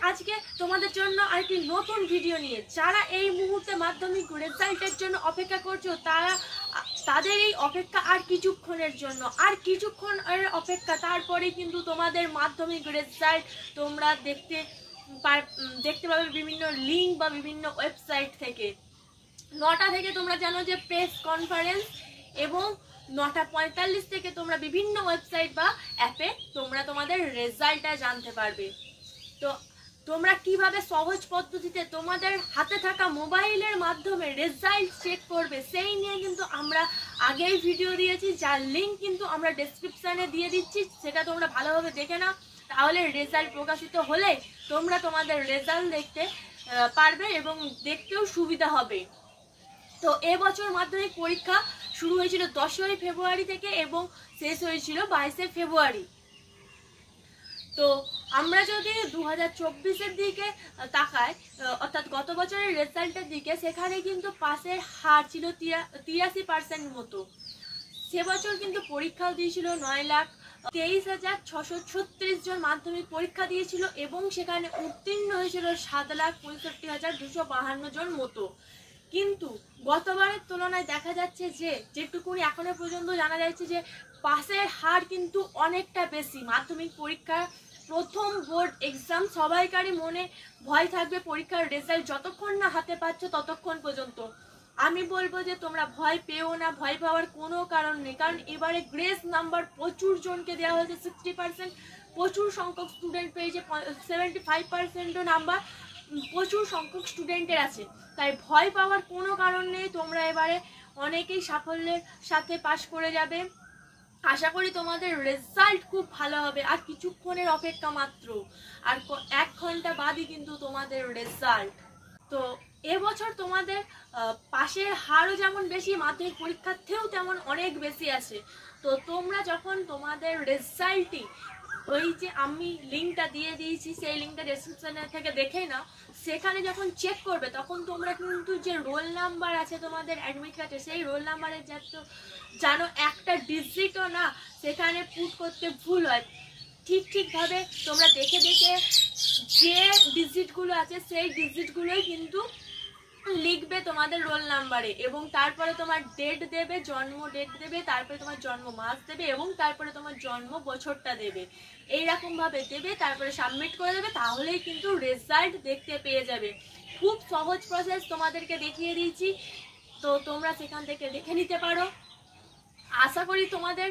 আজকে তোমাদের জন্য আরেকটি নতুন ভিডিও নিয়ে যারা এই মুহূর্তে মাধ্যমিক রেজাল্টের জন্য অপেক্ষা করছো তাদের এই অপেক্ষা আর কিছুক্ষণের জন্য, আর কিছুক্ষণের অপেক্ষা, তারপরে কিন্তু তোমাদের মাধ্যমিক রেজাল্ট তোমরা দেখতে পাবে বিভিন্ন লিঙ্ক বা বিভিন্ন ওয়েবসাইট থেকে। 9টা থেকে তোমরা জানো যে প্রেস কনফারেন্স, এবং 9:45 থেকে তোমরা বিভিন্ন ওয়েবসাইট বা অ্যাপে তোমরা তোমাদের রেজাল্টটা জানতে পারবে। তো তোমরা কিভাবে সহজ পদ্ধতিতে তোমাদের হাতে থাকা মোবাইলের মাধ্যমে রেজাল্ট চেক করবে সেই নিয়ে কিন্তু আমরা আগেই ভিডিও দিয়েছি, যার লিঙ্ক কিন্তু আমরা ডেসক্রিপশানে দিয়ে দিচ্ছি, সেটা তোমরা ভালোভাবে দেখে নাও। তাহলে রেজাল্ট প্রকাশিত হলে তোমরা তোমাদের রেজাল্ট দেখতে পারবে এবং দেখতেও সুবিধা হবে। তো এবছর মাধ্যমিক পরীক্ষা শুরু হয়েছিল 10ই ফেব্রুয়ারি থেকে এবং শেষ হয়েছিল 22শে ফেব্রুয়ারি। তো আমরা যদি 2024-এর দিকে তাকাই, অর্থাৎ গত বছরের রেজাল্টের দিকে, সেখানে কিন্তু পাসের হার ছিল 83% মতো। সে বছর কিন্তু পরীক্ষাও দিয়েছিল 9,23,636 জন মাধ্যমিক পরীক্ষা দিয়েছিল এবং সেখানে উত্তীর্ণ হয়েছিল 7,65,252 জন মতো। কিন্তু গতবারের তুলনায় দেখা যাচ্ছে যেটুকুনি এখনো পর্যন্ত জানা যাচ্ছে যে পাসের হার কিন্তু অনেকটা বেশি। মাধ্যমিক পরীক্ষার প্রথম বোর্ড এক্সাম, সবাইকারই মনে ভয় থাকবে পরীক্ষার রেজাল্ট যতক্ষণ না হাতে পাচ্ছ ততক্ষণ পর্যন্ত। আমি বলবো যে তোমরা ভয় পেও না, ভয় পাওয়ার কোনো কারণ নেই, কারণ এবারে গ্রেস নাম্বার প্রচুর জনকে দেওয়া হয়েছে, 60%, প্রচুর সংখ্যক স্টুডেন্ট পেয়েছে, 75% নাম্বার প্রচুর সংখ্যক স্টুডেন্টের আছে। তাই ভয় পাওয়ার কোনো কারণ নেই, তোমরা এবারে অনেকেই সাফল্যের সাথে পাশ করে যাবে। আশা করি তোমাদের রেজাল্ট খুব ভালো হবে। আর কিছুক্ষণের অপেক্ষা মাত্র, আর 1 ঘন্টা বাদই কিন্তু তোমাদের রেজাল্ট। তো এবছর তোমাদের পাশের হারও যেমন বেশি, মাধ্যমিক পরীক্ষার্থীও তেমন অনেক বেশি আছে। তো তোমরা যখন তোমাদের রেজাল্টটি, ওই যে আমি লিঙ্কটা দিয়ে দিয়েছি, সেই লিঙ্কটা ডেসক্রিপশনে থেকে দেখে নাও, সেখানে যখন চেক করবে তখন তোমরা কিন্তু যে রোল নাম্বার আছে তোমাদের অ্যাডমিট কার্ডে, সেই রোল নাম্বারের জানো একটা ডিজিটও না সেখানে পুট করতে ভুল হয়। ঠিকভাবে তোমরা দেখে যে ডিজিটগুলো আছে সেই ডিজিটগুলোই কিন্তু লিখবে তোমাদের রোল নাম্বারে, এবং তারপরে তোমার ডেট দেবে, জন্ম ডেট দেবে, তারপরে তোমার জন্ম মাস দেবে, এবং তারপরে তোমার জন্ম বছরটা দেবে। এইরকম ভাবে দেবে, তারপরে সাবমিট করে দেবে, তাহলেই কিন্তু রেজাল্ট দেখতে পেয়ে যাবে। খুব সহজ প্রসেস তোমাদেরকে দেখিয়ে দিয়েছি, তো তোমরা সেখান থেকে দেখে নিতে পারো। আশা করি তোমাদের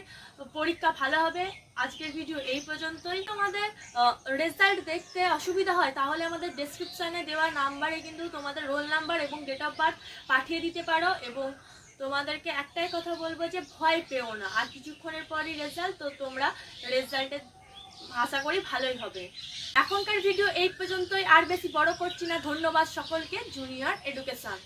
পরীক্ষা ভালো হবে। আজকের ভিডিও এই পর্যন্তই। তোমাদের রেজাল্ট দেখতে অসুবিধা হয় তাহলে আমাদের ডেসক্রিপশনে দেওয়া নাম্বারে কিন্তু তোমাদের রোল নাম্বার এবং ডেট অফ বার্থ পাঠিয়ে দিতে পারো। এবং তোমাদেরকে একটাই কথা বলবো যে ভয় পেও না, আর কিছুক্ষণের পরই রেজাল্ট, তো তোমরা রেজাল্টে আশা করি ভালোই হবে। এখনকার ভিডিও এই পর্যন্তই, আর বেশি বড় করছি না। ধন্যবাদ সকলকে। Junior education.